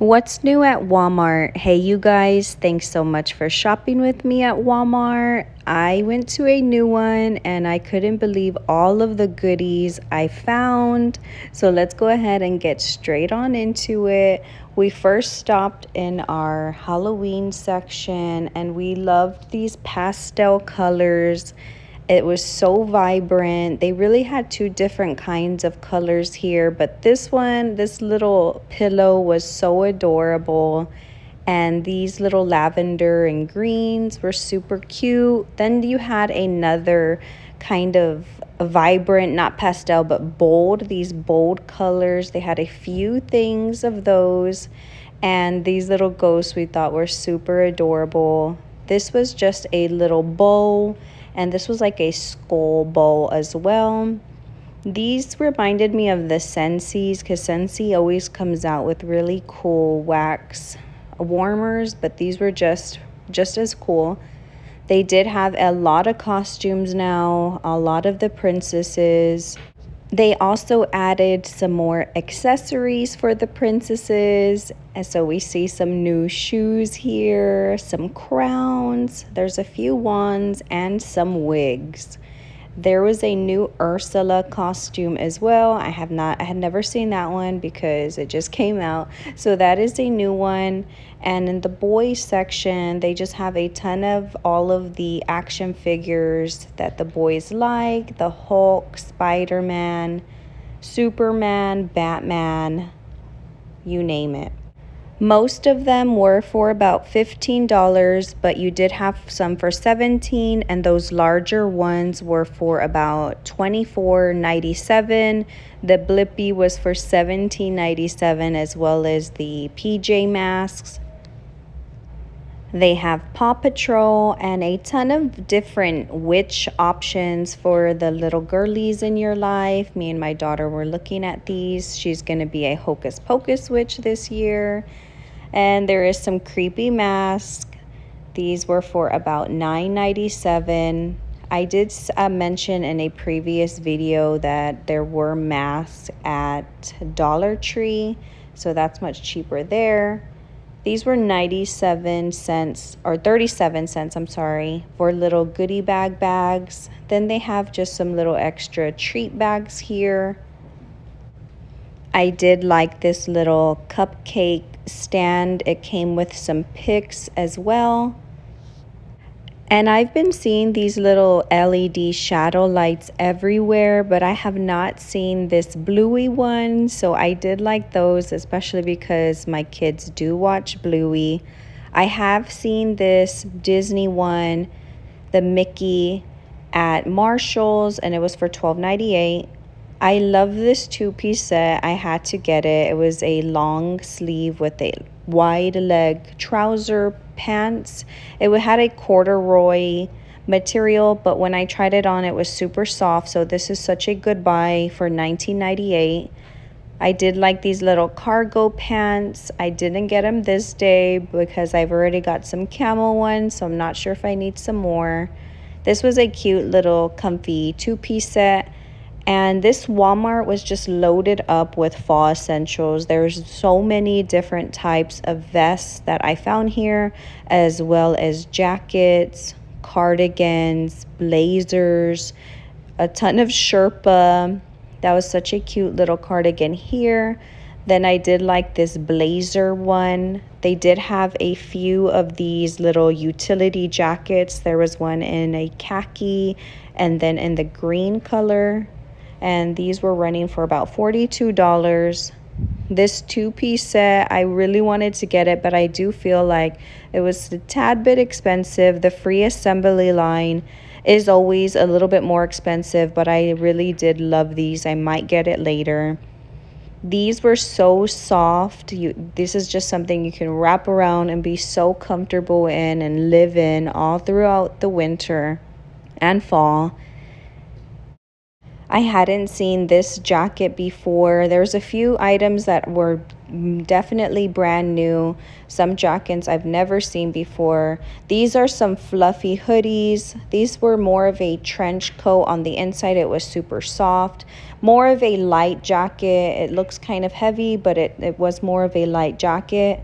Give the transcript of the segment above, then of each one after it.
What's new at Walmart? Hey, you guys, thanks so much for shopping with me at Walmart. I went to a new one and I couldn't believe all of the goodies I found. So let's go ahead and get straight on into it. We first stopped in our Halloween section and we loved these pastel colors. It was so vibrant. They really had two different kinds of colors here, but this one, this little pillow was so adorable. And these little lavender and greens were super cute. Then you had another kind of vibrant, not pastel, but bold, these bold colors. They had a few things of those. And these little ghosts we thought were super adorable. This was just a little bowl, and this was like a skull bowl as well. These reminded me of the Scentsies because Scentsy always comes out with really cool wax warmers, but these were just as cool. They did have a lot of costumes now, a lot of the princesses. They also added some more accessories for the princesses. And so we see some new shoes here, some crowns, there's a few wands and some wigs. There was a new Ursula costume as well. I had never seen that one because it just came out. So that is a new one. And in the boys section, they just have a ton of all of the action figures that the boys like. The Hulk, Spider-Man, Superman, Batman, you name it. Most of them were for about $15, but you did have some for $17, and those larger ones were for about $24.97. The Blippi was for $17.97, as well as the PJ masks. They have Paw Patrol and a ton of different witch options for the little girlies in your life. Me and my daughter were looking at these. She's going to be a Hocus Pocus witch this year. And there is some creepy masks. These were for about $9.97. I did mention in a previous video that there were masks at Dollar Tree, so that's much cheaper there. These were 97 cents or 37 cents, I'm sorry, for little goodie bags. Then they have just some little extra treat bags here. I did like this little cupcake stand. It came with some picks as well. And I've been seeing these little LED shadow lights everywhere, but I have not seen this bluey one. So I did like those, especially because my kids do watch Bluey. I have seen this Disney one, the Mickey, at Marshall's, and it was for $12.98. I love this two-piece set. I had to get it. It was a long sleeve with a wide leg trouser pants. It had a corduroy material, but when I tried it on, it was super soft. So this is such a good buy for $19.98. I did like these little cargo pants. I didn't get them this day because I've already got some camel ones, so I'm not sure if I need some more. This was a cute little comfy two-piece set. And this Walmart was just loaded up with fall essentials. There's so many different types of vests that I found here, as well as jackets, cardigans, blazers, a ton of Sherpa. That was such a cute little cardigan here. Then I did like this blazer one. They did have a few of these little utility jackets. There was one in a khaki and then in the green color. And these were running for about $42. This two-piece set, I really wanted to get it, but I do feel like it was a tad bit expensive. The free assembly line is always a little bit more expensive, but I really did love these. I might get it later. These were so soft. This is just something you can wrap around and be so comfortable in and live in all throughout the winter and fall. I hadn't seen this jacket before. There's a few items that were definitely brand new. Some jackets I've never seen before. These are some fluffy hoodies. These were more of a trench coat. On the inside it was super soft, more of a light jacket. It looks kind of heavy, but it was more of a light jacket.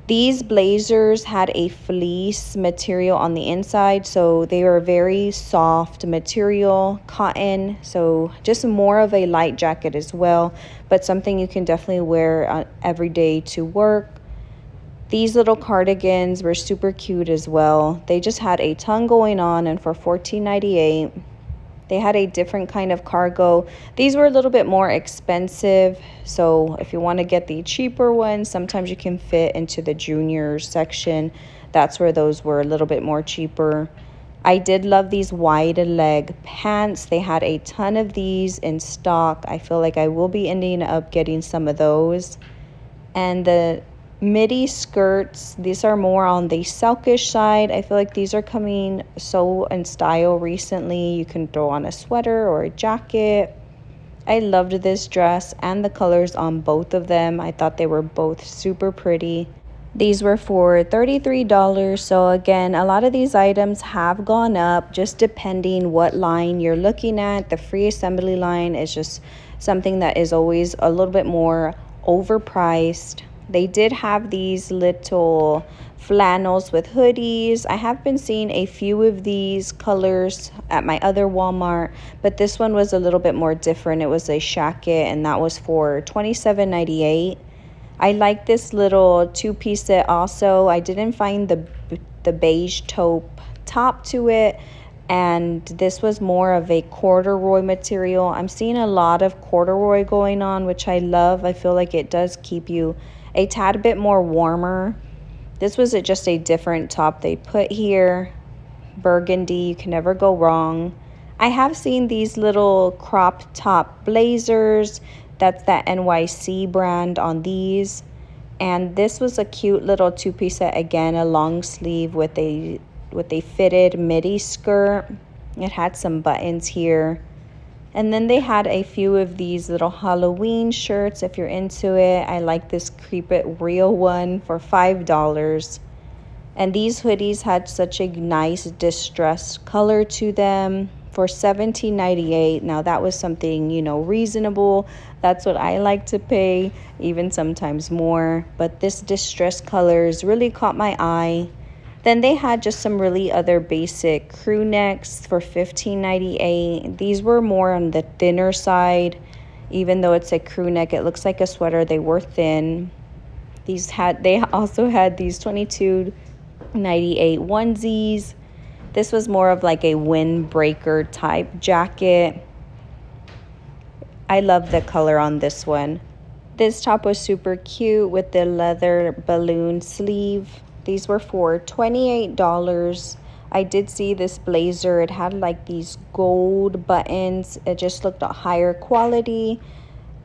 These blazers had a fleece material on the inside, so they were very soft material, cotton, so just more of a light jacket as well, but something you can definitely wear every day to work. These little cardigans were super cute as well. They just had a ton going on, and for $14.98, they had a different kind of cargo. These were a little bit more expensive, so if you want to get the cheaper ones, sometimes you can fit into the junior section. That's where those were a little bit more cheaper. I did love these wide leg pants. They had a ton of these in stock. I feel like I will be ending up getting some of those. And the midi skirts, these are more on the silkish side. I feel like these are coming so in style recently. You can throw on a sweater or a jacket. I loved this dress and the colors on both of them. I thought they were both super pretty. These were for $33. So again, a lot of these items have gone up just depending what line you're looking at. The free assembly line is just something that is always a little bit more overpriced. They did have these little flannels with hoodies. I have been seeing a few of these colors at my other Walmart, but this one was a little bit more different. It was a shacket, and that was for $27.98. I like this little two-piece set also. I didn't find the beige taupe top to it, and this was more of a corduroy material. I'm seeing a lot of corduroy going on, which I love. I feel like it does keep you a tad bit more warmer. This was just a different top they put here. Burgundy, you can never go wrong. I have seen these little crop top blazers. That's that NYC brand on these. And this was a cute little two-piece set, again, a long sleeve with a fitted midi skirt. It had some buttons here. And then they had a few of these little Halloween shirts if you're into it. I like this Creep It Real one for $5. And these hoodies had such a nice distressed color to them for $17.98. Now that was something, reasonable. That's what I like to pay, even sometimes more. But this distressed colors really caught my eye. Then they had just some really other basic crew necks for $15.98. These were more on the thinner side. Even though it's a crew neck, it looks like a sweater. They were thin. They also had these $22.98 onesies. This was more of like a windbreaker type jacket. I love the color on this one. This top was super cute with the leather balloon sleeve. These were for $28. I did see this blazer. It had like these gold buttons. It just looked a higher quality.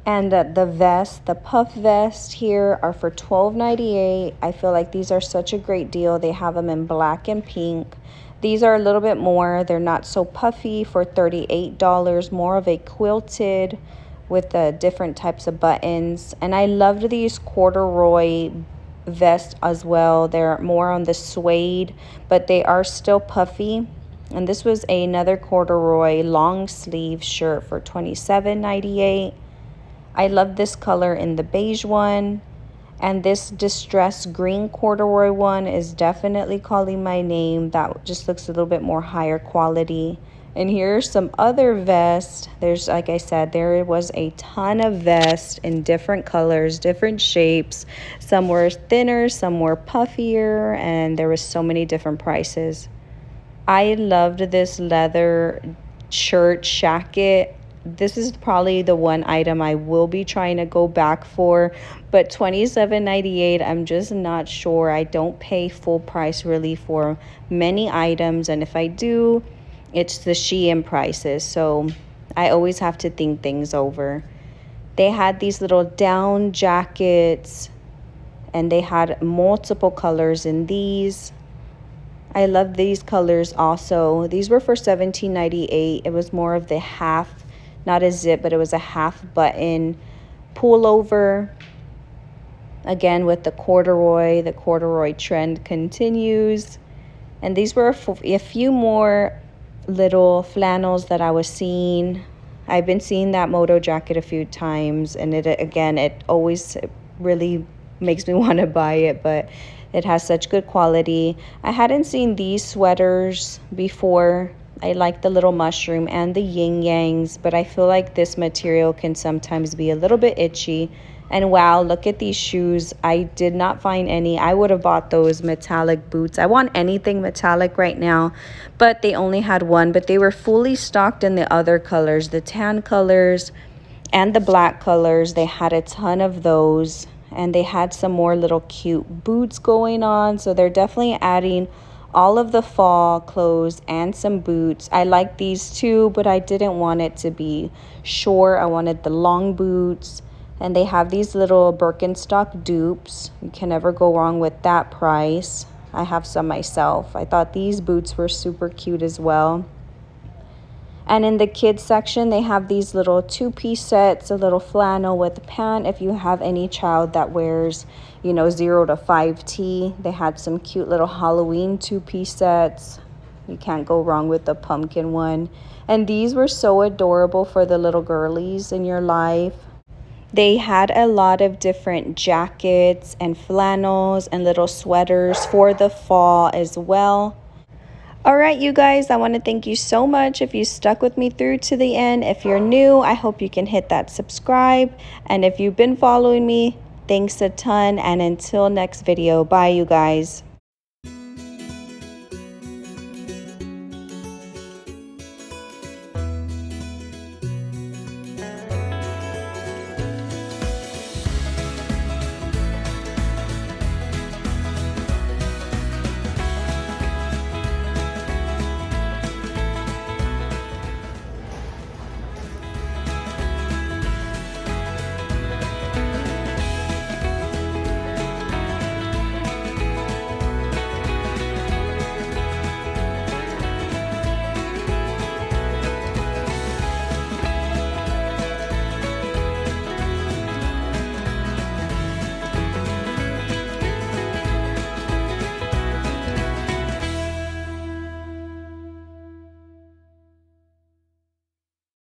And the vest, the puff vest here are for $12.98. I feel like these are such a great deal. They have them in black and pink. These are a little bit more. They're not so puffy for $38. More of a quilted with the different types of buttons. And I loved these corduroy vest as well. They're more on the suede, but they are still puffy. And this was another corduroy long sleeve shirt for $27.98. I love this color in the beige one, and this distressed green corduroy one is definitely calling my name. That just looks a little bit more higher quality. And here's some other vests. There's, like I said, there was a ton of vests in different colors, different shapes. Some were thinner, some were puffier, and there was so many different prices. I loved this leather shirt shacket. This is probably the one item I will be trying to go back for, but $27.98, I'm just not sure. I don't pay full price really for many items, and if I do, it's the Shein prices, so I always have to think things over. They had these little down jackets, and they had multiple colors in these. I love these colors also. These were for $17.98. It was more of the half, not a zip, but it was a half button pullover. Again, with the corduroy trend continues. And these were a few more little flannels that I was seeing. I've been seeing that moto jacket a few times, and it always really makes me want to buy it, but it has such good quality. I hadn't seen these sweaters before. I like the little mushroom and the yin yangs, but I feel like this material can sometimes be a little bit itchy. And wow, look at these shoes. I did not find any. I would have bought those metallic boots. I want anything metallic right now, but they only had one. But they were fully stocked in the other colors, the tan colors and the black colors. They had a ton of those. And they had some more little cute boots going on. So they're definitely adding all of the fall clothes and some boots. I like these too, but I didn't want it to be short. I wanted the long boots. And they have these little Birkenstock dupes. You can never go wrong with that price. I have some myself. I thought these boots were super cute as well. And in the kids section, they have these little two-piece sets, a little flannel with a pant. If you have any child that wears, 0 to 5T, they had some cute little Halloween two-piece sets. You can't go wrong with the pumpkin one. And these were so adorable for the little girlies in your life. They had a lot of different jackets and flannels and little sweaters for the fall as well. All right, you guys, I want to thank you so much if you stuck with me through to the end. If you're new, I hope you can hit that subscribe. And if you've been following me, thanks a ton. And until next video, bye, you guys.